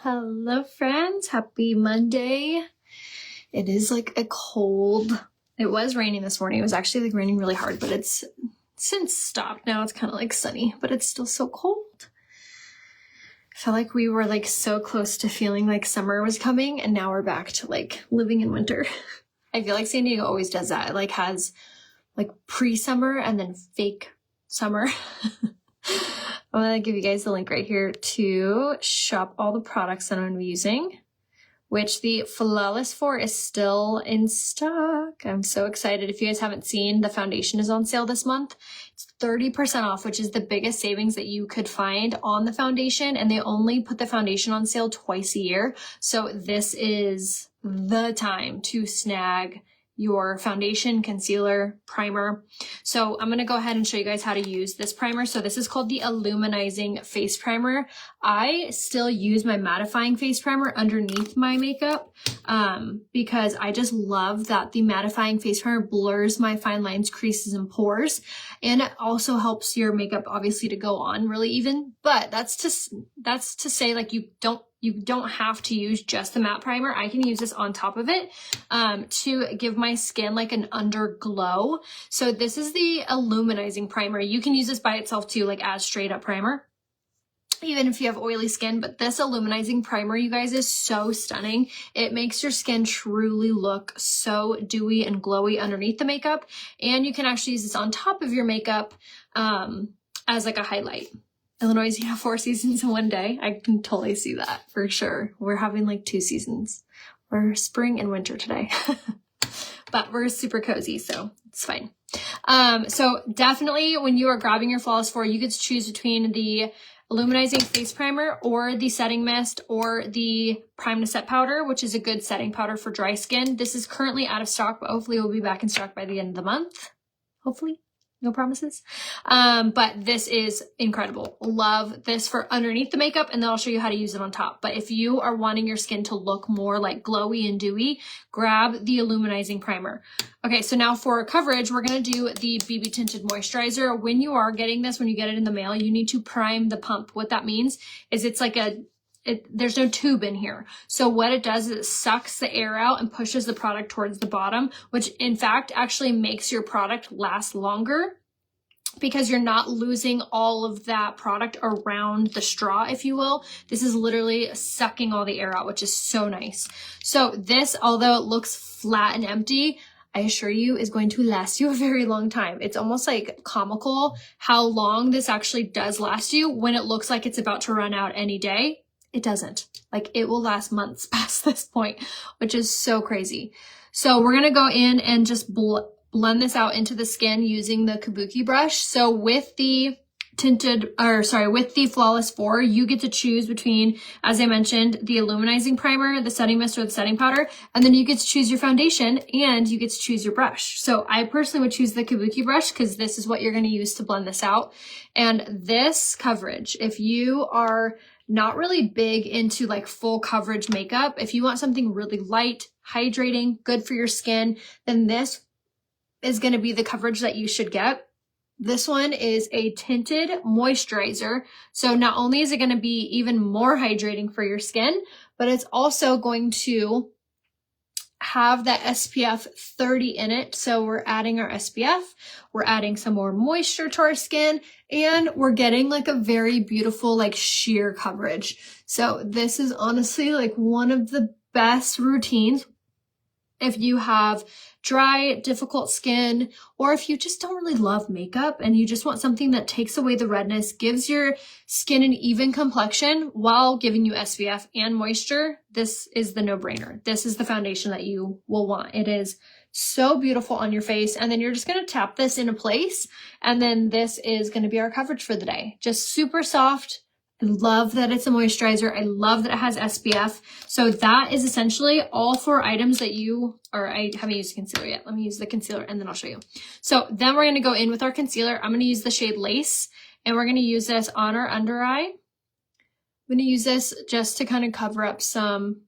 Hello friends, happy Monday. It is like a cold, it was raining this morning. It was actually like raining really hard, but it's since stopped. Now it's kind of like sunny, but it's still so cold. I felt like we were like so close to feeling like summer was coming, and now we're back to like living in winter. I feel like San Diego always does that. It like has like pre-summer and then fake summer. I'm going to give you guys the link right here to shop all the products that I'm going to be using, which the Flawless 4 is still in stock. I'm so excited. If you guys haven't seen, the foundation is on sale this month. It's 30% off, which is the biggest savings that you could find on the foundation. And they only put the foundation on sale twice a year. So this is the time to snag your foundation, concealer, primer. So I'm going to go ahead and show you guys how to use this primer. So this is called the Illuminizing Face Primer. I still use my mattifying face primer underneath my makeup because I just love that the mattifying face primer blurs my fine lines, creases, and pores. And it also helps your makeup obviously to go on really even. But that's to say, like, you don't have to use just the matte primer. I can use this on top of it to give my skin like an underglow. So this is the Illuminizing Primer. You can use this by itself too, like as straight up primer, even if you have oily skin. But this Illuminizing Primer, you guys, is so stunning. It makes your skin truly look so dewy and glowy underneath the makeup. And you can actually use this on top of your makeup as like a highlight. Illinois, you have 4 seasons in one day. I can totally see that for sure. We're having like 2 seasons. We're spring and winter today. But we're super cozy, so it's fine. So definitely when you are grabbing your Flawless 4, you get to choose between the Illuminizing Face Primer or the Setting Mist or the Prime to Set Powder, which is a good setting powder for dry skin. This is currently out of stock, but hopefully we'll be back in stock by the end of the month. Hopefully. No promises. But this is incredible. Love this for underneath the makeup, and then I'll show you how to use it on top. But if you are wanting your skin to look more like glowy and dewy, grab the Illuminizing Primer. Okay, so now for coverage, we're going to do the BB Tinted Moisturizer. When you are getting this, when you get it in the mail, you need to prime the pump. What that means is it's like there's no tube in here. So what it does is it sucks the air out and pushes the product towards the bottom, which in fact actually makes your product last longer because you're not losing all of that product around the straw, if you will. This is literally sucking all the air out, which is so nice. So this, although it looks flat and empty, I assure you is going to last you a very long time. It's almost like comical how long this actually does last you when it looks like it's about to run out any day. It doesn't. Like, it will last months past this point, which is so crazy. So we're going to go in and just blend this out into the skin using the Kabuki brush. So with the with the Flawless 4, you get to choose between, as I mentioned, the Illuminizing Primer, the Setting Mist, or the Setting Powder, and then you get to choose your foundation and you get to choose your brush. So I personally would choose the Kabuki brush because this is what you're going to use to blend this out. And this coverage, if you are not really big into like full coverage makeup, if you want something really light, hydrating, good for your skin, then this is going to be the coverage that you should get. This one is a tinted moisturizer. So not only is it going to be even more hydrating for your skin, but it's also going to have that SPF 30 in it. So we're adding our SPF, we're adding some more moisture to our skin, and we're getting like a very beautiful like sheer coverage. So this is honestly like one of the best routines if you have dry, difficult skin, or if you just don't really love makeup and you just want something that takes away the redness, gives your skin an even complexion while giving you SPF and moisture. This is the no-brainer. This is the foundation that you will want. It is so beautiful on your face. And then you're just going to tap this into place. And then this is going to be our coverage for the day. Just super soft. I love that it's a moisturizer. I love that it has SPF. So that is essentially all 4 items that I haven't used concealer yet. Let me use the concealer and then I'll show you. So then we're going to go in with our concealer. I'm going to use the shade Lace, and we're going to use this on our under eye. I'm going to use this just to kind of cover up some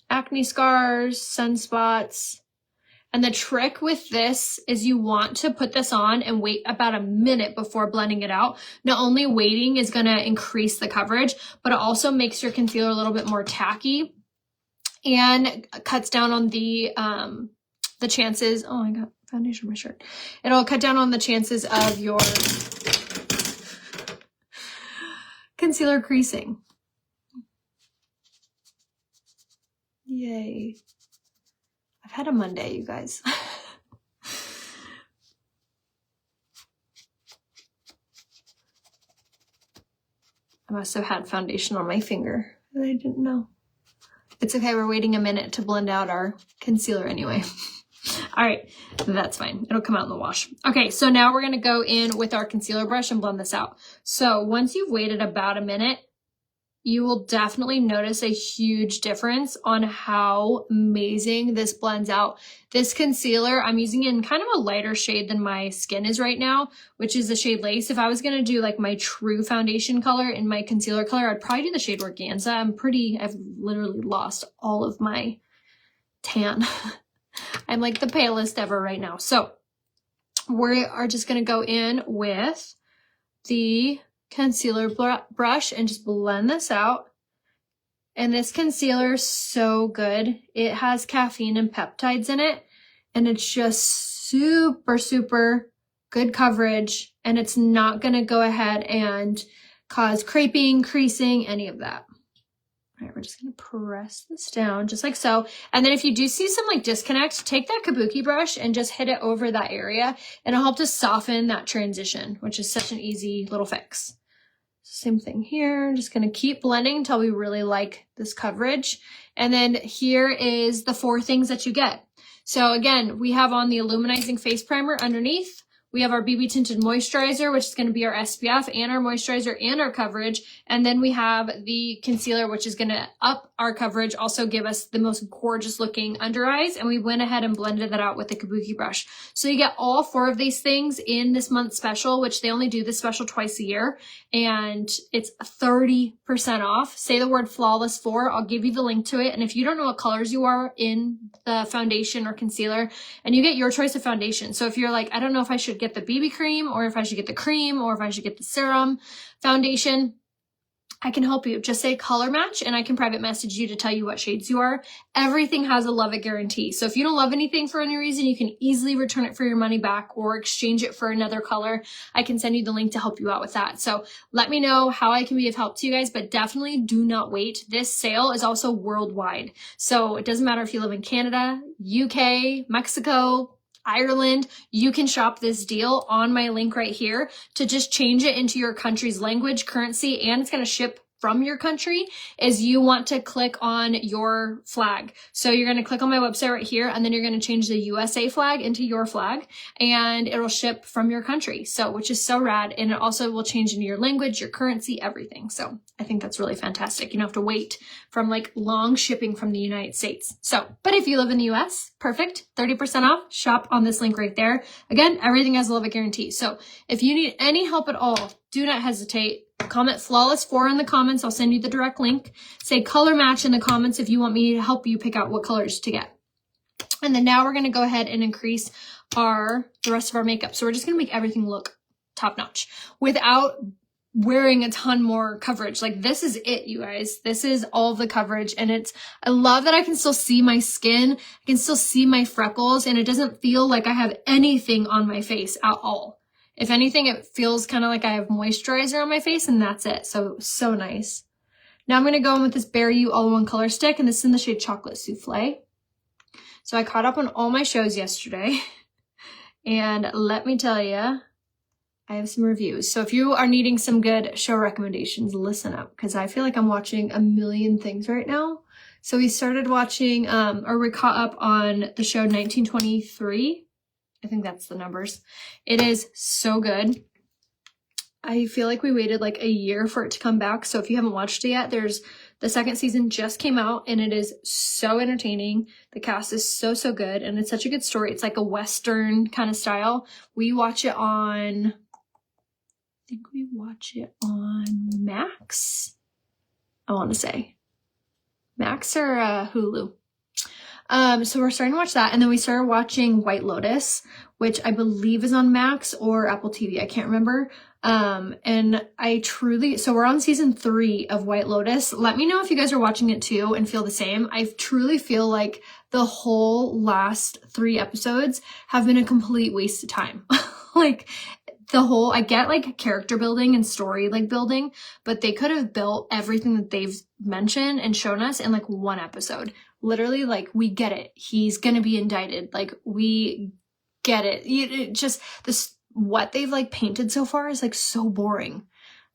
acne scars, sunspots. And the trick with this is you want to put this on and wait about a minute before blending it out. Not only waiting is going to increase the coverage, but it also makes your concealer a little bit more tacky and cuts down on the chances. Oh, I got foundation on my shirt. It'll cut down on the chances of your concealer creasing. Yay. I've had a Monday, you guys. I must have had foundation on my finger that I didn't know. It's okay, we're waiting a minute to blend out our concealer anyway. All right, that's fine. It'll come out in the wash. Okay, so now we're gonna go in with our concealer brush and blend this out. So once you've waited about a minute, you will definitely notice a huge difference on how amazing this blends out. This concealer, I'm using in kind of a lighter shade than my skin is right now, which is the shade Lace. If I was gonna do like my true foundation color in my concealer color, I'd probably do the shade Organza. I've literally lost all of my tan. I'm like the palest ever right now. So we are just gonna go in with the concealer brush and just blend this out. And this concealer is so good. It has caffeine and peptides in it, and it's just super, super good coverage, and it's not gonna go ahead and cause creping, creasing, any of that. All right, we're just gonna press this down just like so. And then if you do see some like disconnect, take that kabuki brush and just hit it over that area, and it'll help to soften that transition, which is such an easy little fix. Same thing here, just gonna keep blending until we really like this coverage. And then here is the 4 things that you get. So again, we have on the Illuminizing Face Primer underneath. We have our BB Tinted Moisturizer, which is going to be our SPF and our moisturizer and our coverage. And then we have the concealer, which is going to up our coverage, also give us the most gorgeous looking under eyes. And we went ahead and blended that out with the kabuki brush. So you get all 4 of these things in this month's special, which they only do this special twice a year. And it's 30% off. Say the word Flawless 4. I'll give you the link to it. And if you don't know what colors you are in the foundation or concealer, and you get your choice of foundation. So if you're like, I don't know if I should get the BB cream or if I should get the cream or if I should get the serum foundation, I can help you. Just say color match and I can private message you to tell you what shades you are. Everything has a love it guarantee. So if you don't love anything for any reason, you can easily return it for your money back or exchange it for another color. I can send you the link to help you out with that. So let me know how I can be of help to you guys, but definitely do not wait. This sale is also worldwide. So it doesn't matter if you live in Canada, UK, Mexico, Ireland, you can shop this deal on my link right here to just change it into your country's language, currency, and it's going to ship from your country. Is you want to click on your flag. So you're going to click on my website right here, and then you're going to change the USA flag into your flag, and it'll ship from your country. So, which is so rad. And it also will change into your language, your currency, everything. So I think that's really fantastic. You don't have to wait from like long shipping from the United States. So, but if you live in the US, perfect. 30% off. Shop on this link right there. Again, everything has a love it guarantee. So if you need any help at all, do not hesitate. Comment Flawless 4 in the comments. I'll send you the direct link. Say color match in the comments if you want me to help you pick out what colors to get. And then now we're going to go ahead and increase the rest of our makeup. So we're just going to make everything look top notch without wearing a ton more coverage. Like this is it, you guys. This is all the coverage. And I love that I can still see my skin. I can still see my freckles, and it doesn't feel like I have anything on my face at all. If anything, it feels kind of like I have moisturizer on my face, and that's it. So, so nice. Now I'm going to go in with this Bare You All-in-One Color Stick, and this is in the shade Chocolate Souffle. So I caught up on all my shows yesterday, and let me tell you, I have some reviews. So if you are needing some good show recommendations, listen up, because I feel like I'm watching a million things right now. So we started watching, or we caught up on the show 1923. I think that's the numbers. It is so good. I feel like we waited like a year for it to come back. So if you haven't watched it yet, the 2nd season just came out, and it is so entertaining. The cast is so, so good, and it's such a good story. It's like a Western kind of style. We watch it on, I think we watch it on Max. I want to say Max or Hulu. So we're starting to watch that. And then we started watching White Lotus, which I believe is on Max or Apple TV. I can't remember. And so we're on season 3 of White Lotus. Let me know if you guys are watching it too and feel the same. I truly feel like the whole last 3 episodes have been a complete waste of time. Like I get like character building and story like building, but they could have built everything that they've mentioned and shown us in like 1 episode. Literally, like, we get it. He's gonna be indicted. Like, we get it. It just, what they've like painted so far is like so boring.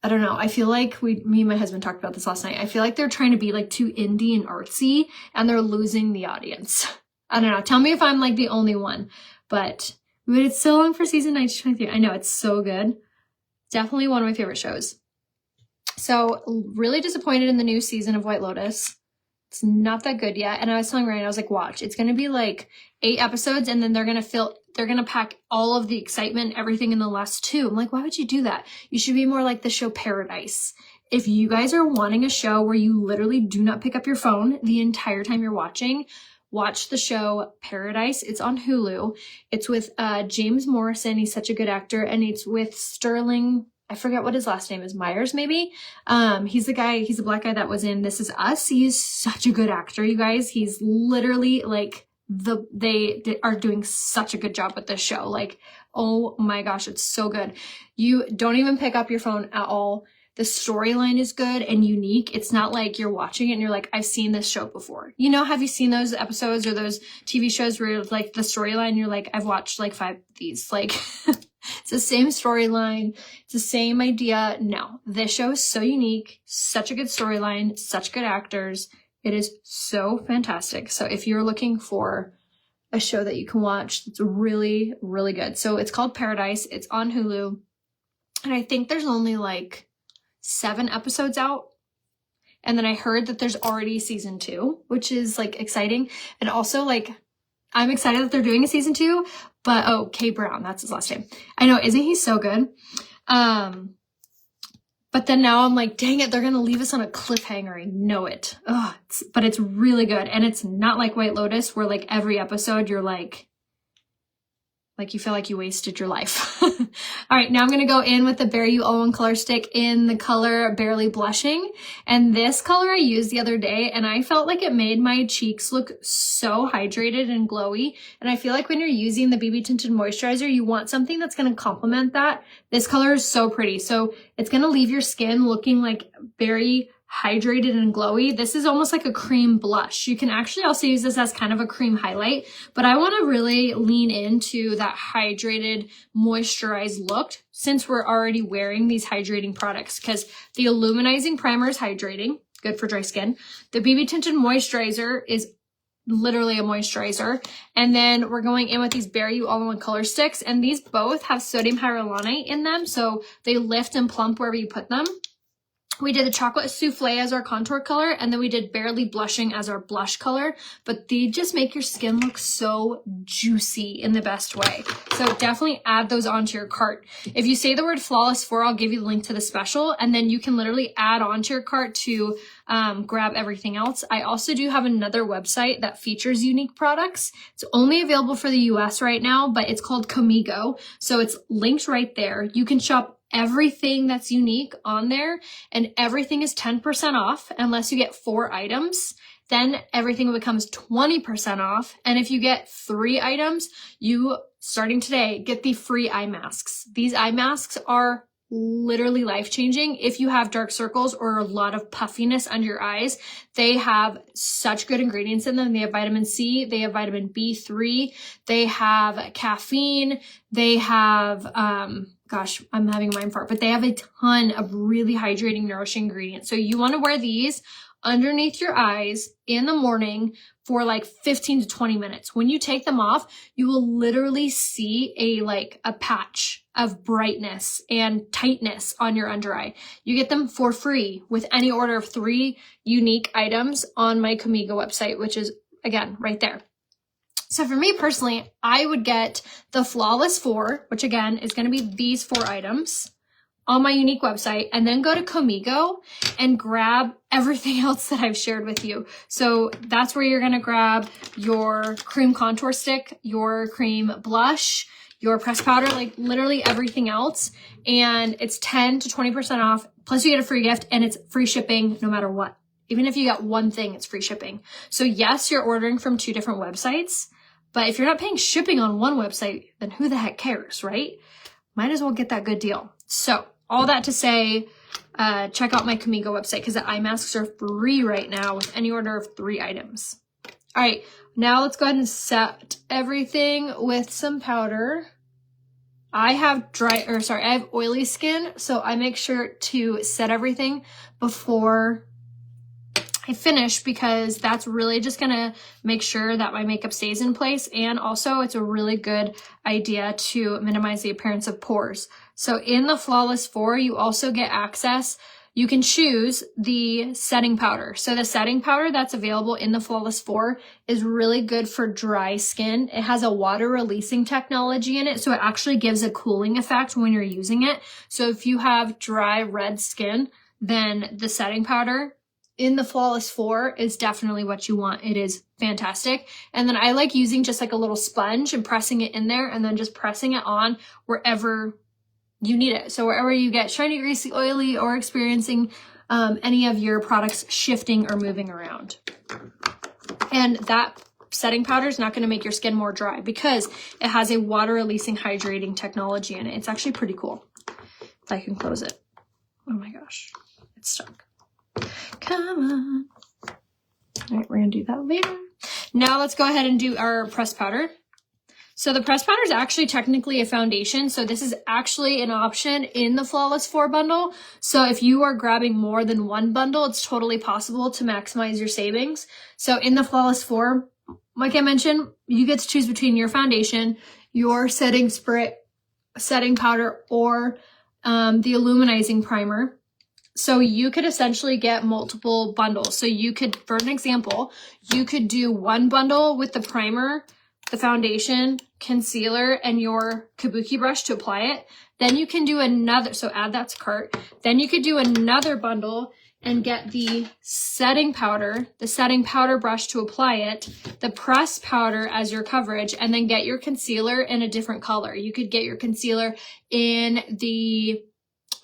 I don't know. I feel like me and my husband talked about this last night. I feel like they're trying to be like too indie and artsy and they're losing the audience. I don't know. Tell me if I'm like the only one, but we waited so long for season 1923. I know, it's so good. Definitely one of my favorite shows. So really disappointed in the new season of White Lotus. It's not that good yet. And I was telling Ryan, I was like, watch, it's going to be like 8 episodes and then they're going to pack all of the excitement, everything in the last 2. I'm like, why would you do that? You should be more like the show Paradise. If you guys are wanting a show where you literally do not pick up your phone the entire time you're watching, watch the show Paradise. It's on Hulu. It's with James Morrison. He's such a good actor. And it's with Sterling, I forget what his last name is, Myers maybe. He's the black guy that was in This Is Us. He's such a good actor, you guys. He's literally like they are doing such a good job with this show. Like, oh my gosh, it's so good. You don't even pick up your phone at all. The storyline is good and unique. It's not like you're watching it and you're like, I've seen this show before. You know, have you seen those episodes or those TV shows where like the storyline, you're like, I've watched like 5 of these. Like, it's the same storyline. It's the same idea. No, this show is so unique. Such a good storyline. Such good actors. It is so fantastic. So if you're looking for a show that you can watch, it's really, really good. So it's called Paradise. It's on Hulu. And I think there's only like 7 episodes out. And then I heard that there's already season 2, which is like exciting. And also like, I'm excited that they're doing a season 2, but K Brown, that's his last name. I know, isn't he so good? But then now I'm like, dang it, they're going to leave us on a cliffhanger. I know it. But it's really good. And it's not like White Lotus where like every episode you're like you feel like you wasted your life. All right, now I'm going to go in with the Bare You All-in Color Stick in the color Barely Blushing. And this color I used the other day, and I felt like it made my cheeks look so hydrated and glowy. And I feel like when you're using the BB Tinted Moisturizer, you want something that's going to complement that. This color is so pretty. So it's going to leave your skin looking like very hydrated and glowy. This is almost like a cream blush. You can actually also use this as kind of a cream highlight, but I want to really lean into that hydrated, moisturized look since we're already wearing these hydrating products, because the Illuminizing Primer is hydrating, good for dry skin. The BB Tinted Moisturizer is literally a moisturizer. And then we're going in with these Bare You All-in-One Color Sticks, and these both have sodium hyaluronate in them, so they lift and plump wherever you put them. We did the Chocolate Souffle as our contour color, and then we did Barely Blushing as our blush color, but they just make your skin look so juicy in the best way. So definitely add those onto your cart. If you say the word Flawless 4, I'll give you the link to the special, and then you can literally add onto your cart to grab everything else. I also do have another website that features unique products. It's only available for the US right now, but it's called Comigo. So it's linked right there. You can shop everything that's unique on there, and everything is 10% off unless you get 4 items. Then everything becomes 20% off. And if you get 3 items, you, starting today, get the free eye masks. These eye masks are literally life-changing. If you have dark circles or a lot of puffiness under your eyes, they have such good ingredients in them. They have vitamin C, they have vitamin B3, they have caffeine, they have, gosh, I'm having a mind fart, but they have a ton of really hydrating, nourishing ingredients. So you want to wear these underneath your eyes in the morning for like 15 to 20 minutes. When you take them off, you will literally see a patch of brightness and tightness on your under eye. You get them for free with any order of 3 unique items on my Comigo website, which is, again, right there. So for me personally, I would get the Flawless 4, which again is going to be these 4 items on my unique website, and then go to Comigo and grab everything else that I've shared with you. So that's where you're gonna grab your cream contour stick, your cream blush, your pressed powder, like literally everything else. And it's 10 to 20% off. Plus you get a free gift, and it's free shipping no matter what. Even if you got one thing, it's free shipping. So yes, you're ordering from 2 different websites, but if you're not paying shipping on one website, then who the heck cares, right? Might as well get that good deal. So all that to say, check out my Comigo website because the eye masks are free right now with any order of 3 items. All right, now let's go ahead and set everything with some powder. I have oily skin, so I make sure to set everything before I finish because that's really just gonna make sure that my makeup stays in place. And also it's a really good idea to minimize the appearance of pores. So in the Flawless 4, you also get access. You can choose the setting powder. So the setting powder that's available in the Flawless 4 is really good for dry skin. It has a water releasing technology in it, so it actually gives a cooling effect when you're using it. So if you have dry, red skin, then the setting powder in the Flawless 4 is definitely what you want. It is fantastic. And then I like using just like a little sponge and pressing it in there and then just pressing it on wherever you need it. So wherever you get shiny, greasy, oily, or experiencing any of your products shifting or moving around. And that setting powder is not going to make your skin more dry because it has a water releasing hydrating technology in it. It's actually pretty cool. If I can close it. Oh my gosh, it's stuck. Come on. All right, we're going to do that later. Now let's go ahead and do our pressed powder. So the pressed powder is actually technically a foundation. So this is actually an option in the Flawless 4 bundle. So if you are grabbing more than one bundle, it's totally possible to maximize your savings. So in the Flawless 4, like I mentioned, you get to choose between your foundation, your setting spray, setting powder, or the illuminizing primer. So you could essentially get multiple bundles. So you could, for an example, you could do one bundle with the primer, the foundation, concealer, and your kabuki brush to apply it. Then you can do another, so add that to cart. Then you could do another bundle and get the setting powder brush to apply it, the pressed powder as your coverage, and then get your concealer in a different color. You could get your concealer in the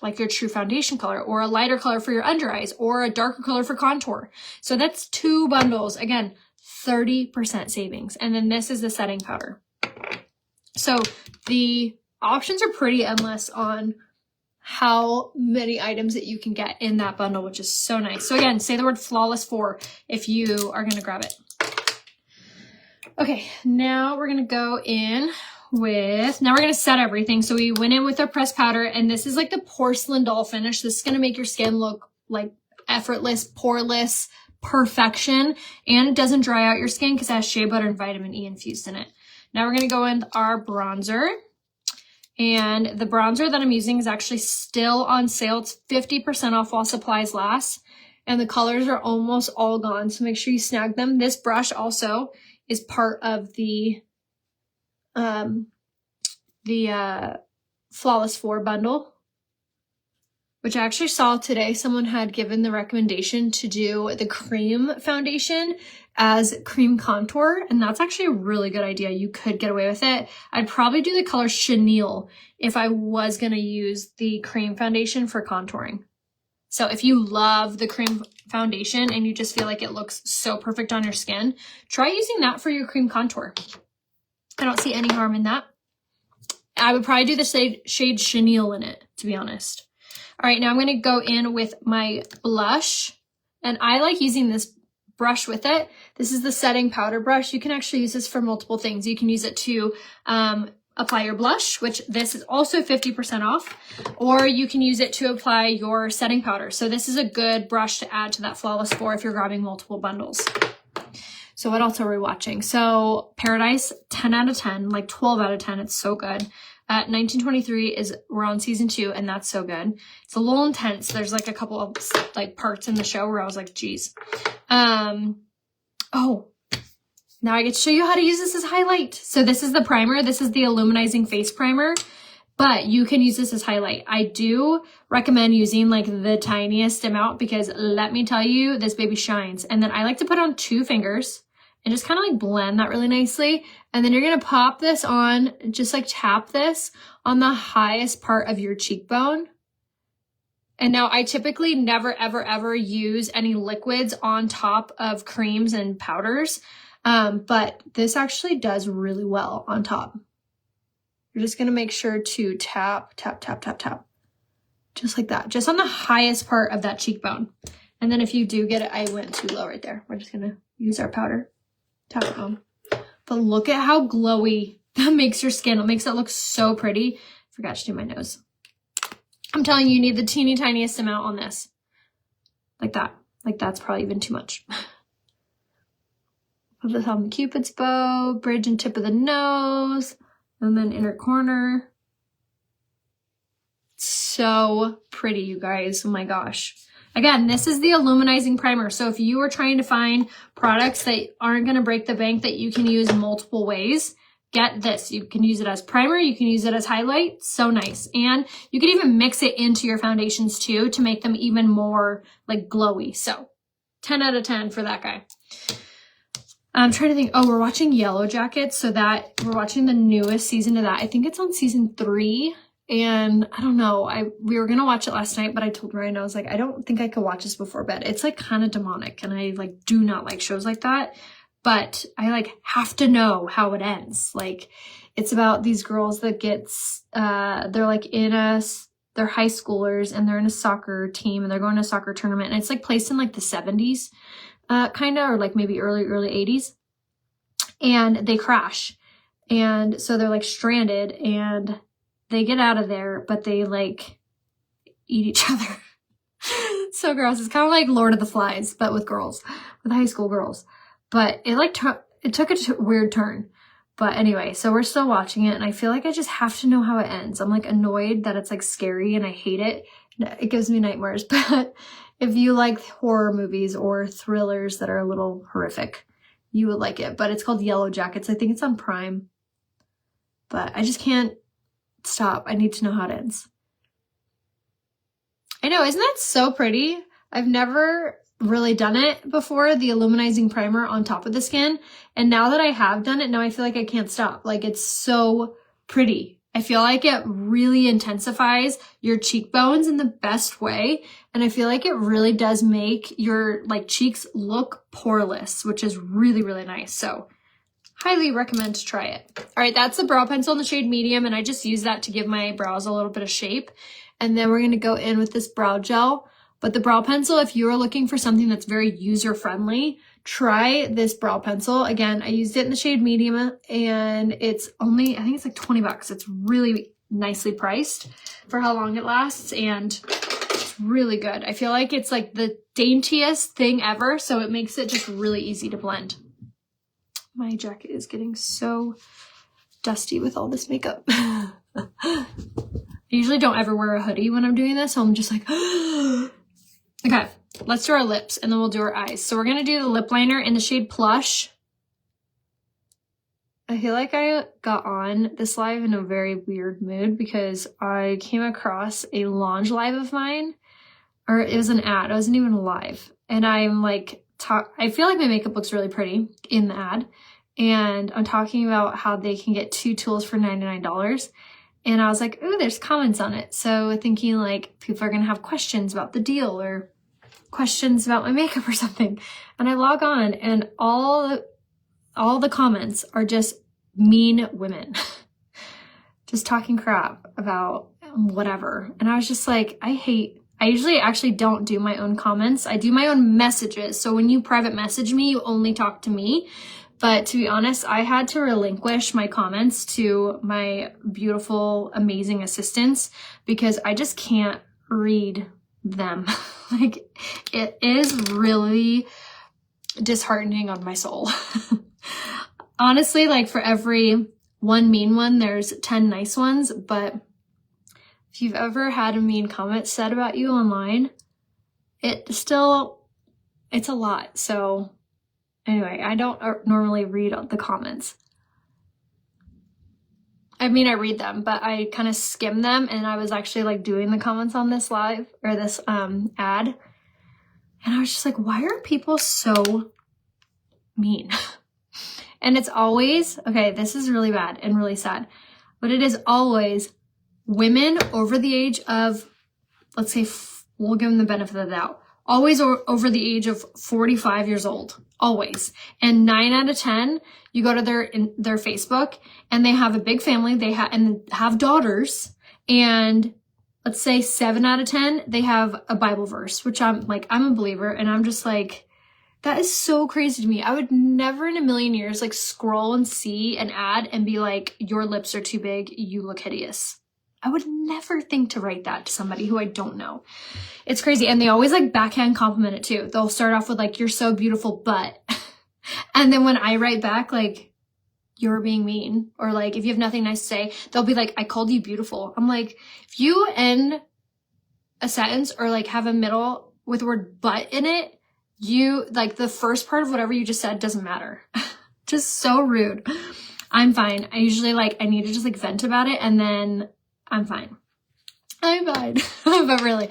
like your true foundation color, or a lighter color for your under eyes, or a darker color for contour. So that's 2 bundles. Again, 30% savings. And then this is the setting powder. So the options are pretty endless on how many items that you can get in that bundle, which is so nice. So again, say the word Flawless 4 if you are going to grab it. Okay, now we're going to go in with, now we're going to set everything. So we went in with our pressed powder, and this is like the porcelain doll finish. This is going to make your skin look like effortless, poreless perfection, and it doesn't dry out your skin because it has shea butter and vitamin E infused in it. Now we're going to go in our bronzer, and the bronzer that I'm using is actually still on sale. It's 50% off while supplies last, and the colors are almost all gone, so make sure you snag them. This brush also is part of the Flawless 4 bundle, which I actually saw today. Someone had given the recommendation to do the cream foundation as cream contour, and that's actually a really good idea. You could get away with it. I'd probably do the color chenille if I was going to use the cream foundation for contouring. So if you love the cream foundation and you just feel like it looks so perfect on your skin, try using that for your cream contour. I don't see any harm in that. I would probably do the shade chenille in it, to be honest. All right, now I'm going to go in with my blush, and I like using this brush with it. This is the setting powder brush. You can actually use this for multiple things. You can use it to apply your blush, which this is also 50% off, or you can use it to apply your setting powder. So this is a good brush to add to that Flawless 4 if you're grabbing multiple bundles. So what else are we watching? So Paradise, 10 out of 10, like 12 out of 10. It's so good. 1923 we're on season 2, and that's so good. It's a little intense. There's like a couple of like parts in the show where I was like, geez. Oh, now I get to show you how to use this as highlight. So this is the primer. This is the illuminizing face primer. but you can use this as highlight. I do recommend using like the tiniest amount because let me tell you, this baby shines. And then I like to put on 2 fingers and just kind of like blend that really nicely. And then you're gonna pop this on, just like tap this on the highest part of your cheekbone. And now I typically never, ever, ever use any liquids on top of creams and powders. But this actually does really well on top. You're just gonna make sure to tap, tap, tap, tap, tap. Just like that, just on the highest part of that cheekbone. And then if you do get it, I went too low right there. We're just gonna use our powder. Tap it on. But look at how glowy that makes your skin. It makes it look so pretty. Forgot to do my nose. I'm telling you, you need the teeny tiniest amount on this. Like that. Like that's probably even too much. Put this on the Cupid's bow, bridge and tip of the nose, and then inner corner. So pretty, you guys. Oh my gosh. Again, this is the Illuminizing Primer. So if you are trying to find products that aren't going to break the bank that you can use multiple ways, get this. You can use it as primer. You can use it as highlight. So nice. And you can even mix it into your foundations too to make them even more like glowy. So 10 out of 10 for that guy. I'm trying to think. Oh, we're watching Yellow Jackets. So that we're watching the newest season of that. I think it's on season 3. And I don't know, we were gonna watch it last night, but I told Ryan, I was like, I don't think I could watch this before bed. It's like kind of demonic and I like do not like shows like that, but I like have to know how it ends. Like it's about these girls that they're like they're high schoolers and they're in a soccer team and they're going to a soccer tournament and it's like placed in like the 70s, kind of, or like maybe early 80s, and they crash. And so they're like stranded and they get out of there, but they like eat each other. So gross. It's kind of like Lord of the Flies, but with girls, with high school girls. But it like it took a weird turn. But anyway, so we're still watching it, and I feel like I just have to know how it ends. I'm like annoyed that it's like scary, and I hate it. It gives me nightmares. But if you like horror movies or thrillers that are a little horrific, you would like it. But it's called Yellow Jackets. I think it's on Prime. But I just can't stop. I need to know how it ends. I know, isn't that so pretty? I've never really done it before, the Illuminizing Primer on top of the skin. And now that I have done it, now I feel like I can't stop. Like it's so pretty. I feel like it really intensifies your cheekbones in the best way. And I feel like it really does make your like cheeks look poreless, which is really, really nice. So highly recommend to try it. All right, that's the brow pencil in the shade medium, and I just use that to give my brows a little bit of shape. And then we're gonna go in with this brow gel. But the brow pencil, if you're looking for something that's very user-friendly, try this brow pencil. Again, I used it in the shade medium, and it's only, I think it's like 20 bucks. It's really nicely priced for how long it lasts, and it's really good. I feel like it's like the daintiest thing ever, so it makes it just really easy to blend. My jacket is getting so dusty with all this makeup. I usually don't ever wear a hoodie when I'm doing this, so I'm just like, okay, let's do our lips and then we'll do our eyes. So we're gonna do the lip liner in the shade Plush. I feel like I got on this live in a very weird mood because I came across a launch live of mine, or it was an ad, it wasn't even live. And I'm like, I feel like my makeup looks really pretty in the ad. And I'm talking about how they can get 2 tools for $99. And I was like, ooh, there's comments on it. So thinking like people are going to have questions about the deal or questions about my makeup or something. And I log on and all the comments are just mean women. Just talking crap about whatever. And I was just like, I usually actually don't do my own comments. I do my own messages. So when you private message me, you only talk to me. But to be honest, I had to relinquish my comments to my beautiful, amazing assistants because I just can't read them. Like, it is really disheartening on my soul. Honestly, like for every one mean one, there's 10 nice ones. But if you've ever had a mean comment said about you online, it's a lot. So anyway, I don't normally read the comments. I mean, I read them, but I kind of skim them, and I was actually like doing the comments on this live or this ad, and I was just like, why are people so mean? And it's always, okay, this is really bad and really sad, but it is always women over the age of, let's say, we'll give them the benefit of the doubt, always over the age of 45 years old, always. And 9 out of 10, you go to their Facebook and they have a big family, they have daughters, and let's say 7 out of 10, they have a Bible verse, which I'm a believer, and I'm just like, that is so crazy to me. I would never in a million years like scroll and see an ad and be like, your lips are too big, you look hideous. I would never think to write that to somebody who I don't know. It's crazy. And they always like backhand compliment it too. They'll start off with like, you're so beautiful, but, and then when I write back, like, you're being mean, or like, if you have nothing nice to say, they'll be like, I called you beautiful. I'm like, if you end a sentence or like have a middle with the word but in it, you like the first part of whatever you just said doesn't matter. Just so rude. I'm fine. I usually like, I need to just like vent about it, and then I'm fine. I'm fine. But really,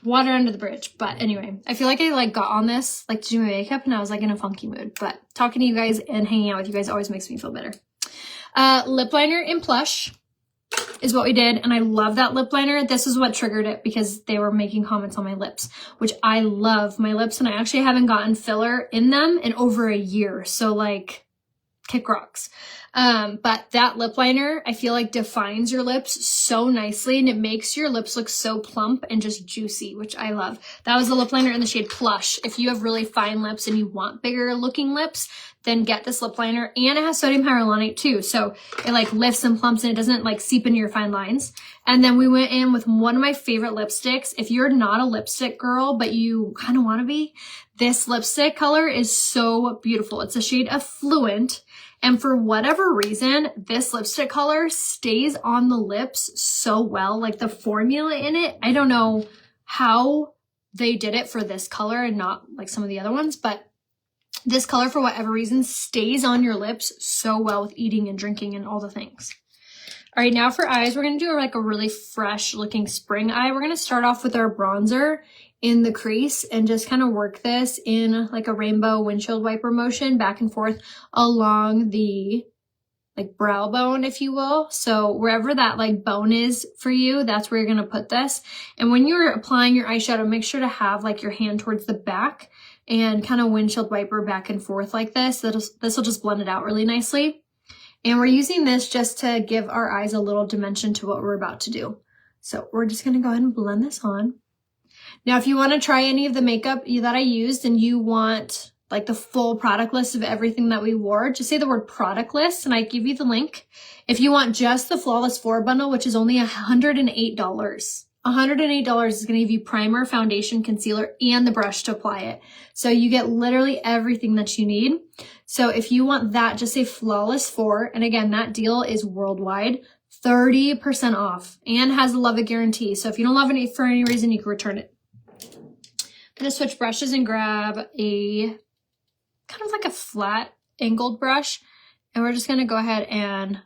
water under the bridge. But anyway, I feel like I like got on this like to do my makeup, and I was like in a funky mood. But talking to you guys and hanging out with you guys always makes me feel better. Lip liner in Plush is what we did, and I love that lip liner. This is what triggered it because they were making comments on my lips, which I love my lips, and I actually haven't gotten filler in them in over a year. So like, kick rocks. But that lip liner, I feel like defines your lips so nicely, and it makes your lips look so plump and just juicy, which I love. That was the lip liner in the shade Plush. If you have really fine lips and you want bigger looking lips, then get this lip liner, and it has sodium hyaluronate too. So it like lifts and plumps, and it doesn't like seep into your fine lines. And then we went in with one of my favorite lipsticks. If you're not a lipstick girl, but you kind of want to be, this lipstick color is so beautiful. It's a shade Affluent. And for whatever reason, this lipstick color stays on the lips so well. Like the formula in it, I don't know how they did it for this color and not like some of the other ones, but this color, for whatever reason, stays on your lips so well with eating and drinking and all the things. All right, now for eyes, we're going to do like a really fresh looking spring eye. We're going to start off with our bronzer in the crease and just kind of work this in like a rainbow windshield wiper motion back and forth along the like brow bone, if you will. So wherever that like bone is for you, that's where you're going to put this. And when you're applying your eyeshadow, make sure to have like your hand towards the back and kind of windshield wiper back and forth like this. This will just blend it out really nicely. And we're using this just to give our eyes a little dimension to what we're about to do. So we're just going to go ahead and blend this on. Now, if you want to try any of the makeup that I used and you want like the full product list of everything that we wore, just say the word product list and I give you the link. If you want just the Flawless 4 bundle, which is only $108, $108 is going to give you primer, foundation, concealer, and the brush to apply it. So you get literally everything that you need. So if you want that, just say Flawless 4. And again, that deal is worldwide, 30% off, and has a love it guarantee. So if you don't love it for any reason, you can return it. I'm going to switch brushes and grab a kind of like a flat angled brush. And we're just going to go ahead and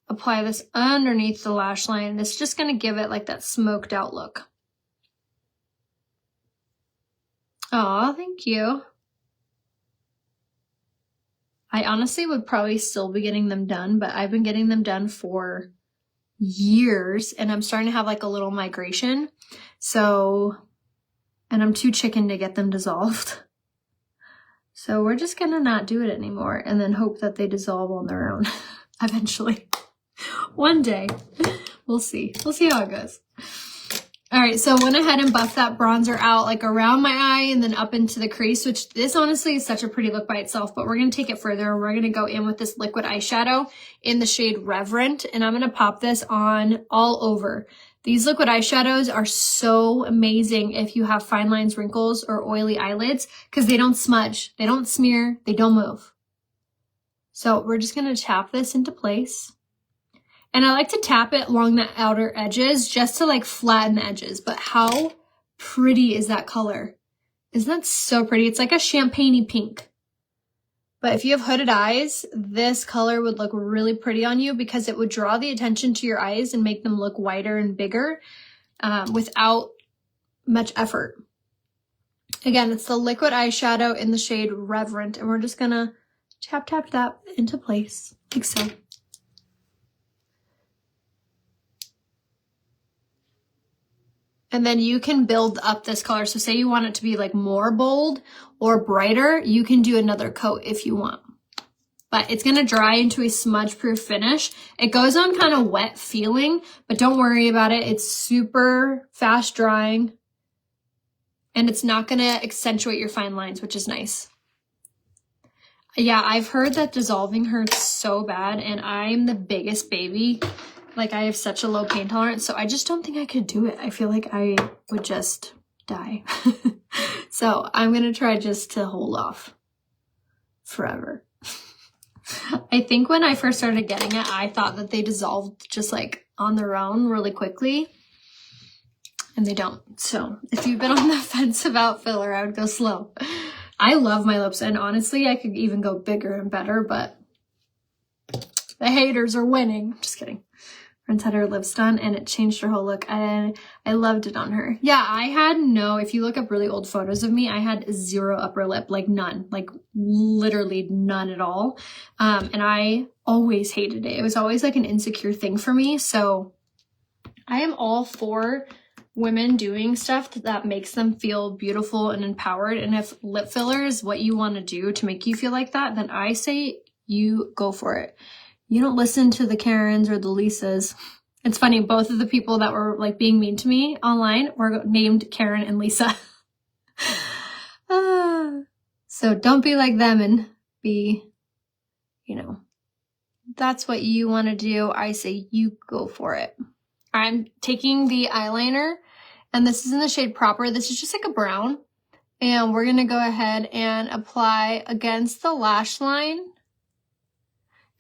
apply this underneath the lash line. This is just going to give it like that smoked out look. Oh, thank you. I honestly would probably still be getting them done, but I've been getting them done for years and I'm starting to have like a little migration. So, and I'm too chicken to get them dissolved. So we're just gonna not do it anymore and then hope that they dissolve on their own eventually. One day. We'll see. We'll see how it goes. All right, so I went ahead and buffed that bronzer out like around my eye and then up into the crease, which this honestly is such a pretty look by itself, but we're going to take it further. We're going to go in with this liquid eyeshadow in the shade Reverent, and I'm going to pop this on all over. These liquid eyeshadows are so amazing if you have fine lines, wrinkles, or oily eyelids because they don't smudge, they don't smear, they don't move. So we're just going to tap this into place. And I like to tap it along the outer edges just to like flatten the edges. But how pretty is that color? Isn't that so pretty? It's like a champagne-y pink. But if you have hooded eyes, this color would look really pretty on you because it would draw the attention to your eyes and make them look wider and bigger without much effort. Again, it's the liquid eyeshadow in the shade Reverent, and we're just gonna tap that into place, like so. And then you can build up this color. So say you want it to be like more bold or brighter, you can do another coat if you want. But it's gonna dry into a smudge-proof finish. It goes on kind of wet feeling, but don't worry about it. It's super fast drying and it's not gonna accentuate your fine lines, which is nice. Yeah, I've heard that dissolving hurts so bad and I'm the biggest baby. Like, I have such a low pain tolerance, so I just don't think I could do it. I feel like I would just die. So I'm going to try just to hold off forever. I think when I first started getting it, I thought that they dissolved just like on their own really quickly. And they don't. So if you've been on the fence about filler, I would go slow. I love my lips, and honestly, I could even go bigger and better, but the haters are winning. Just kidding. Friends had her lips done and it changed her whole look. And I loved it on her. Yeah, I had if you look up really old photos of me, I had zero upper lip, like none, like literally none at all. And I always hated it. It was always like an insecure thing for me. So I am all for women doing stuff that makes them feel beautiful and empowered. And if lip filler is what you want to do to make you feel like that, then I say you go for it. You don't listen to the Karens or the Lisas. It's funny, both of the people that were like being mean to me online were named Karen and Lisa. So don't be like them and be, that's what you want to do. I say you go for it. I'm taking the eyeliner, and this is in the shade Proper. This is just like a brown. And we're going to go ahead and apply against the lash line.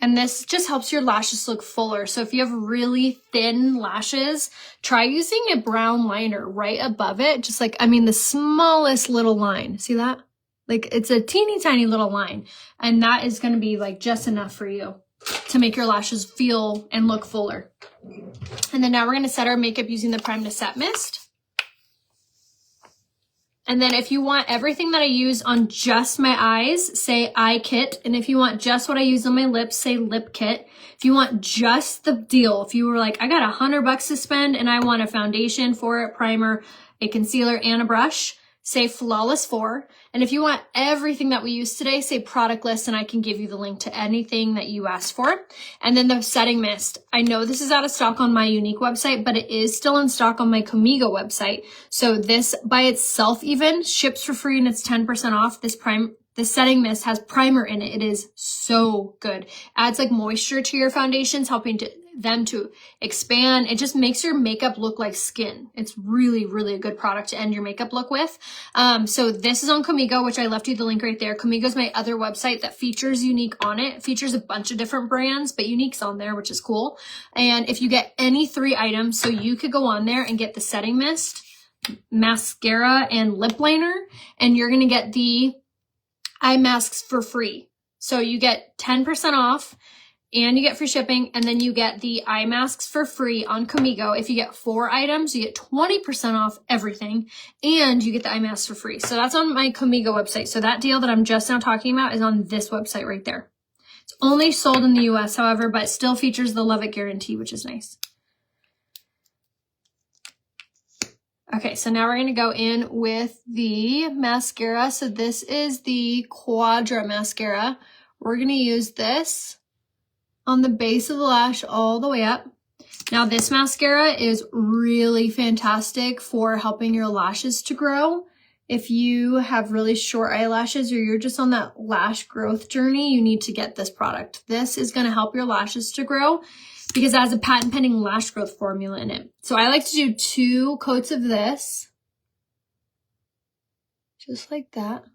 And this just helps your lashes look fuller. So if you have really thin lashes, try using a brown liner right above it. Just like, the smallest little line. See that? Like, it's a teeny tiny little line. And that is going to be like just enough for you to make your lashes feel and look fuller. And then now we're going to set our makeup using the Prime to Set Mist. And then if you want everything that I use on just my eyes, say eye kit. And if you want just what I use on my lips, say lip kit. If you want just the deal, if you were like, I got $100 to spend and I want a foundation for it, primer, a concealer, and a brush, say Flawless 4. And if you want everything that we use today, say product list, and I can give you the link to anything that you asked for. And then the setting mist. I know this is out of stock on my Unique website, but it is still in stock on my Comigo website. So this by itself even ships for free and it's 10% off. This setting mist has primer in it. It is so good. Adds like moisture to your foundations, helping them to expand. It just makes your makeup look like skin. It's really, really a good product to end your makeup look with. So this is on Comigo, which I left you the link right there. Comigo is my other website that features Unique on it. It features a bunch of different brands, but Unique's on there, which is cool. And if you get any 3 items, so you could go on there and get the setting mist, mascara, and lip liner, and you're going to get the eye masks for free. So you get 10% off and you get free shipping, and then you get the eye masks for free on Comigo. If you get 4 items, you get 20% off everything, and you get the eye masks for free. So that's on my Comigo website. So that deal that I'm just now talking about is on this website right there. It's only sold in the US, however, but still features the Love It guarantee, which is nice. Okay, so now we're going to go in with the mascara. So this is the Quadra mascara. We're going to use this on the base of the lash all the way up. Now this mascara is really fantastic for helping your lashes to grow. If you have really short eyelashes or you're just on that lash growth journey, you need to get this product. This is going to help your lashes to grow because it has a patent pending lash growth formula in it. So I like to do 2 coats of this, just like that.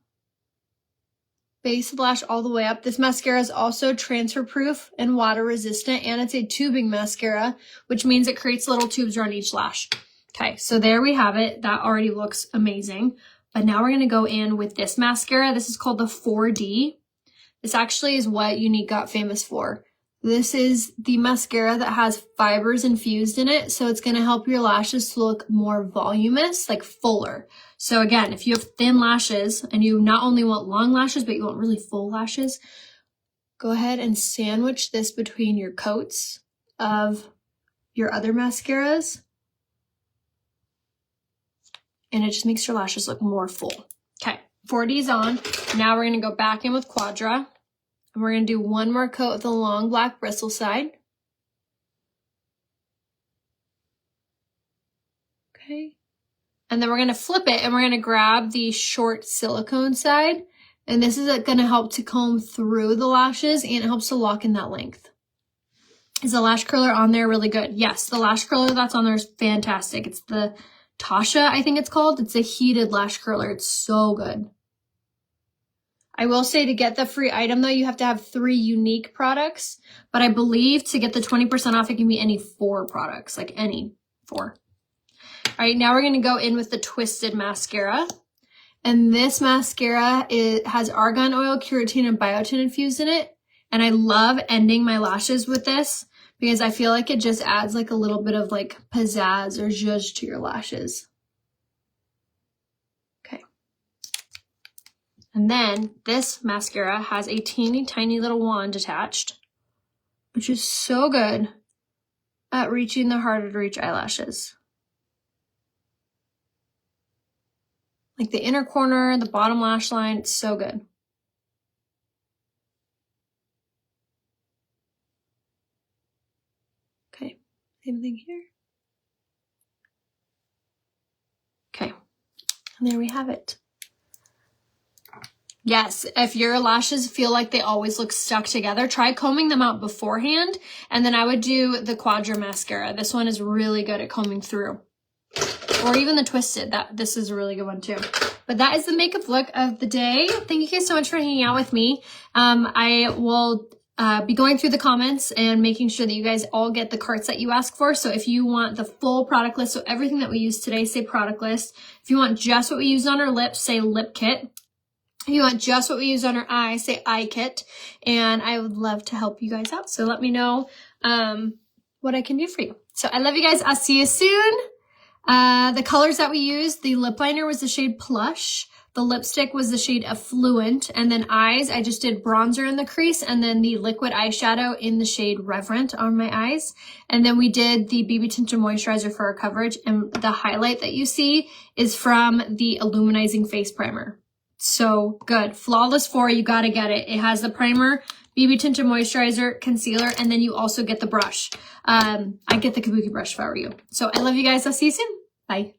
Base of the lash all the way up. This mascara is also transfer proof and water resistant, and it's a tubing mascara, which means it creates little tubes around each lash. Okay, so there we have it. That already looks amazing. But now we're going to go in with this mascara. This is called the 4D. This actually is what Unique got famous for. This is the mascara that has fibers infused in it, so it's going to help your lashes to look more voluminous, like fuller. So again, if you have thin lashes and you not only want long lashes, but you want really full lashes, go ahead and sandwich this between your coats of your other mascaras. And it just makes your lashes look more full. Okay, 4D is on. Now we're going to go back in with Quadra. And we're going to do one more coat with the long black bristle side. Okay. And then we're going to flip it and we're going to grab the short silicone side. And this is going to help to comb through the lashes and it helps to lock in that length. Is the lash curler on there really good? Yes, the lash curler that's on there is fantastic. It's the Tasha, I think it's called. It's a heated lash curler. It's so good. I will say to get the free item though, you have to have 3 Unique products, but I believe to get the 20% off, it can be any 4 products, like any 4. All right, now we're gonna go in with the Twisted mascara. And this mascara, it has argan oil, keratin, and biotin infused in it. And I love ending my lashes with this because I feel like it just adds like a little bit of like pizzazz or zhuzh to your lashes. And then this mascara has a teeny tiny little wand attached, which is so good at reaching the harder to reach eyelashes. Like the inner corner, the bottom lash line, it's so good. Okay, same thing here. Okay, and there we have it. Yes, if your lashes feel like they always look stuck together, try combing them out beforehand. And then I would do the Quadra mascara. This one is really good at combing through. Or even the Twisted. This is a really good one too. But that is the makeup look of the day. Thank you guys so much for hanging out with me. I will be going through the comments and making sure that you guys all get the carts that you ask for. So if you want the full product list, so everything that we use today, say product list. If you want just what we used on our lips, say lip kit. If you want just what we use on our eyes, say eye kit. And I would love to help you guys out. So let me know what I can do for you. So I love you guys. I'll see you soon. The colors that we used, the lip liner was the shade Plush. The lipstick was the shade Affluent. And then eyes, I just did bronzer in the crease and then the liquid eyeshadow in the shade Reverent on my eyes. And then we did the BB Tinted Moisturizer for our coverage. And the highlight that you see is from the Illuminizing Face Primer. So good. Flawless 4, you gotta get it. It has the primer, BB Tinted Moisturizer, concealer, and then you also get the brush. I get the Kabuki brush if I were you. So I love you guys. I'll see you soon. Bye.